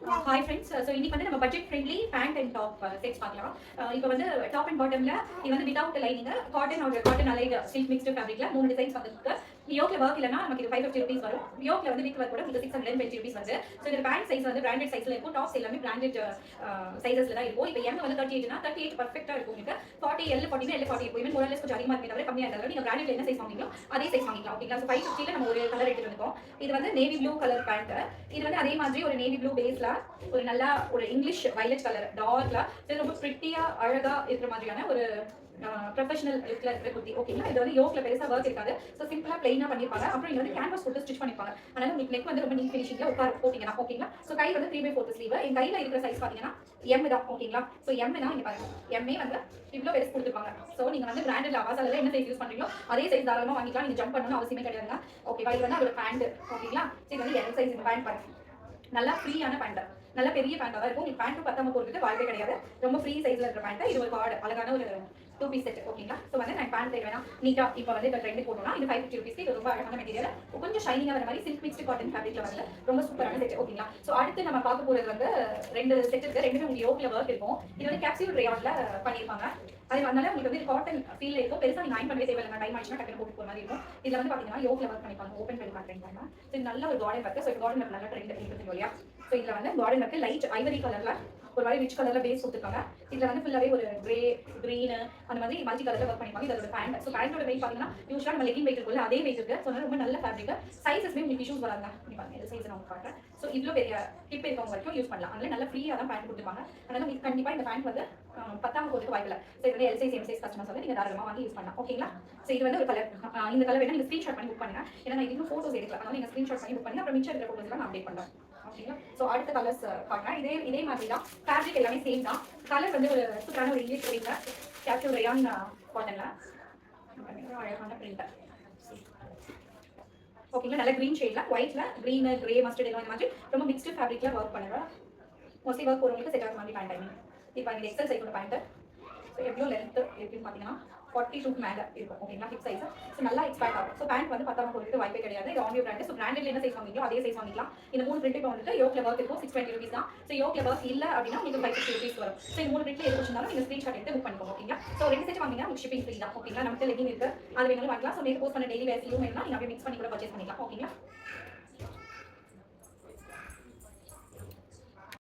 Hi friends. So இன்னைக்கு வந்து நம்ம budget friendly pant and top sets பார்க்கலாம். இப்போ வந்து டாப் அண்ட் பாட்டம்ல இது வந்து without lining cotton allied silk mixed ஃபேப்ரிக்ல 3 டிசைன்ஸ் வந்துருக்கு. யோக்ல ஒர்க் இல்லைனா நமக்கு இது 550 rupees வரும். யோக்ல வந்து வித் ஒர்க் கூட உங்களுக்கு 620 rupees வருது. ஸோ இந்த பேண்ட் சைஸ் வந்து பிராண்டட் சைஸ்ல இருக்கும். டாப்ஸ் எல்லாமே பிராண்டட் சைஸஸ்ல தான் இருக்கும். இப்போ எம் வந்து 38னா 38 பர்ஃபெக்ட்டா இருக்கும். உங்களுக்கு 40 L 40 L 40 எப்பவுமே மோரலஸ் கொஞ்சம் அதிகமாக இருக்கிறத விட கம்மியாக இருந்தாலும் நீங்க பிராண்டட்ல என்ன சைஸ் வாங்குறீங்களோ அதே சைஸ் வாங்கிக்கலாம். ஓகேங்களா? ஸோ 550ல நம்ம ஒரு கலர் எடுத்துட்டு வந்தோம். இது வந்து நேவி ப்ளூ கலர் பேண்ட். இது வந்து அதே மாதிரி ஒரு நேவி ப்ளூ பேஸ்ல ஒரு நல்லா ஒரு இங்கிலீஷ் வயலட் கலர் டார்க்ல இது ரொம்ப பிரிட்டியா அழகா இருக்கிற மாதிரியான ஒரு ப்ரொஃபஷனல் லுக்ல இருக்கிற குர்த்தி. ஓகேங்களா? இது வந்து யோக்ல பெருசா ஒர்க் இருக்காது. ஸோ சிம்பிளா பிளைனா பண்ணிருப்பாங்க. அப்புறம் இது வந்து கேன்வாஸ் போட்டு ஸ்டிச் பண்ணிருப்பாங்க. அதனால உங்களுக்கு நெக் வந்து ரொம்ப நீட் ஃபினிஷிங்ல உட்கார போட்டீங்கன்னா. ஓகேங்களா? ஸோ கை வந்து 3/4 ஸ்லீவ். என் கையில இருக்கிற சைஸ் பாத்தீங்கன்னா எம் தான். ஓகேங்களா? ஸோ எம் தான் நீங்க பாருங்க. எம்ஏ வந்து இவ்வளோ பெருசு கொடுத்துருப்பாங்க. ஸோ நீங்க வந்து பிராண்டட் அவாசால என்ன சைஸ் யூஸ் பண்றீங்களோ அதே சைஸ் தாராளமா வாங்கிக்கலாம். நீங்க ஜம்ப் பண்ணணும்னு அவசியமே கிடையாதுங்க. ஓகேவா? இது வந்து அதோட பேண்ட். ஓகேங்களா? இது வந்து எல் சைஸ் இந்த பேண்ட் பாருங்க. நல்லா ஃப்ரீயான பேண்ட், நல்ல பெரிய பேண்டா தான் இருக்கும். உங்களுக்கு பேண்ட் பத்தாம போறதுக்கு வாய்ப்பே கிடையாது. ரொம்ப ஃப்ரீ சைஸ்ல இருக்கிற பேண்ட். இது ஒரு கார்டு அழகான ஒரு 2 பீஸ் செட். ஓகேங்களா? ஸோ வந்து நான் பேண்ட் சைடு வேணா நீட்டா இப்போ வந்து இந்த ட்ரெண்ட் போட்டோம்னா இது 550 rupees. இது ரொம்ப அழகான மெட்டீரியல், கொஞ்சம் ஷைனிங்கா வர மாதிரி சில்க் மிக்ஸ்டு காட்டன் ஃபேப்ரிக்ல வந்து ரொம்ப சூப்பரான செட். ஓகேங்களா? ஸோ அடுத்து நம்ம பார்க்க போறது வந்து 2 செட் இருக்கு. ரெண்டுமே உங்களுக்கு யோக்ல ஒர்க் இருக்கும். இது வந்து கேப்சூல் ரேயான்ல பண்ணிருப்பாங்க. அதனால உங்களுக்கு வந்து காட்டன் ஃபீல் இருக்கும். பெருசா நீங்க அயன் பண்ணவே தேவையில்லை. டைம் ஆச்சுன்னா டக்குனு போட்டு போற மாதிரி இருக்கும். இதுல வந்து பாத்தீங்கன்னா யோக்ல ஒர்க் பண்ணிப்பாங்க. ஓபன் பண்ணி காட்டுறேன். ஸோ இது நல்ல ஒரு garden work. So garden work நல்ல ட்ரெண்ட் இருக்குது இல்லையா? ஸோ இதுல வந்து கார்டன் ஒர்க் லைட் ஐவரி கலர்ல ஒரு மாதிரி ரிச் கலர்ல பேஸ் கொடுத்துருக்காங்க. இதுல வந்து ஃபுல்லாவே ஒரு கிரே கிரீன் அந்த மாதிரி மல்டி கலர்ல ஒர்க் பண்ணிப்பாங்க. இதோட பேண்ட். ஸோ பேண்டோட வெயிட் பாத்தீங்கன்னா யூஸ்வலா நம்ம லெகின் வெயிட் இருக்குல்ல அதே வெயிட் இருக்கு. ஸோ ரொம்ப நல்ல ஃபேப்ரிக். சைஸஸ்மே உங்களுக்கு இஷ்யூஸ் வராங்க. பாருங்க இந்த சைஸ் நான் காட்டுறேன். ஸோ இவ்வளோ பெரிய ஹிப் இருக்கவங்க வரைக்கும் யூஸ் பண்ணலாம். அதனால நல்ல ஃப்ரீயா தான் பேண்ட் கொடுத்துருப்பாங்க. அதனால உங்களுக்கு கண்டிப்பா இந்த பேண்ட் வந்து பத்தாம போறதுக்கு வாய்ப்பு இல்லை. ஸோ இது வந்து L size M size customers வந்து நீங்க தாராளமா வாங்கி யூஸ் பண்ணலாம். ஓகேங்களா? ஸோ இது வந்து ஒரு கலர். இந்த கலர் வேணா நீங்க ஸ்கிரீன்ஷாட் பண்ணி புக் பண்ணுங்க. ஏன்னா நான் இன்னும் போட்டோஸ் எடுக்கல. அதனால நீங்க ஸ்கிரீன்ஷாட் பண்ணி புக் பண்ணி அப்புறம் மிச்சம் இருக்கிற போட்டோஸ் நான் அப்டேட் பண்றேன். ஓகேங்களா? ஸோ அடுத்த கலர்ஸ் பார்க்கலாம். இதே மாதிரி தான் ஃபேப்ரிக் எல்லாமே சேம் தான். கலர் வந்து ஒரு சூப்பரான ஒரு இங்கிலீஷ் பிரிண்ட் கேப்சூல் ரேயான் காட்டன்ல அழகான பிரிண்ட். ஓகேங்களா? நல்ல கிரீன் ஷேட்ல ஒயிட்ல கிரீன் கிரே மஸ்டர்ட் எல்லாம் இந்த மாதிரி ரொம்ப மிக்ஸ்டு ஃபேப்ரிக்ல ஒர்க் பண்ணுவேன். மோஸ்ட்லி ஒர்க் போறவங்களுக்கு செட் ஆகிற மாதிரி பேண்ட் டைமிங். இப்போ இந்த எக்ஸல் சைஸோட பேண்ட். ஸோ எவ்வளோ லென்த் இருக்குன்னு பார்த்தீங்கன்னா 42 மேலே இருக்கும். ஓகேங்களா? Hip size. ஸோ நல்லா எக்ஸ்பேக்ட் ஆகும். ஸோ பேண்ட் வந்து பத்தாம போறதுக்கு வாய்ப்பே கிடையாது. இது ஆன்லைன் பிராண்ட். ஸோ பிராண்டட்ல என்ன சைஸ் வாங்கிங்களோ அதே சைஸ் வாங்கிக்கலாம். இந்த 3 பிரிண்ட் இப்போ வந்துட்டு யோக்ல ஒர்க் இருக்கும் 620 rupees தான். ஸோ யோக்ல ஒர்க் இல்லை அப்படின்னா உங்களுக்கு 550 rupees வரும். ஸோ இந்த 3 பிரிண்ட்ல எது வச்சிருந்தாலும் நீங்க ஸ்கிரீன்ஷாட் எடுத்து புக் பண்ணிக்கோங்க. ஓகேங்களா? ஸோ 2 செட் வாங்கினா உங்களுக்கு ஷிப்பிங் ஃப்ரீ தான். ஓகேங்களா? நமக்கு லெகின் இருக்கு, அது வேணாலும் வாங்கலாம். ஸோ நீங்கள் போஸ்ட் பண்ண டெய்லி வேர்ஸ்லையும் வேணா நீங்க அப்படியே மிக்ஸ் பண்ணி கூட பர்ச்சேஸ் பண்ணிக்கலாம். ஓகேங்களா?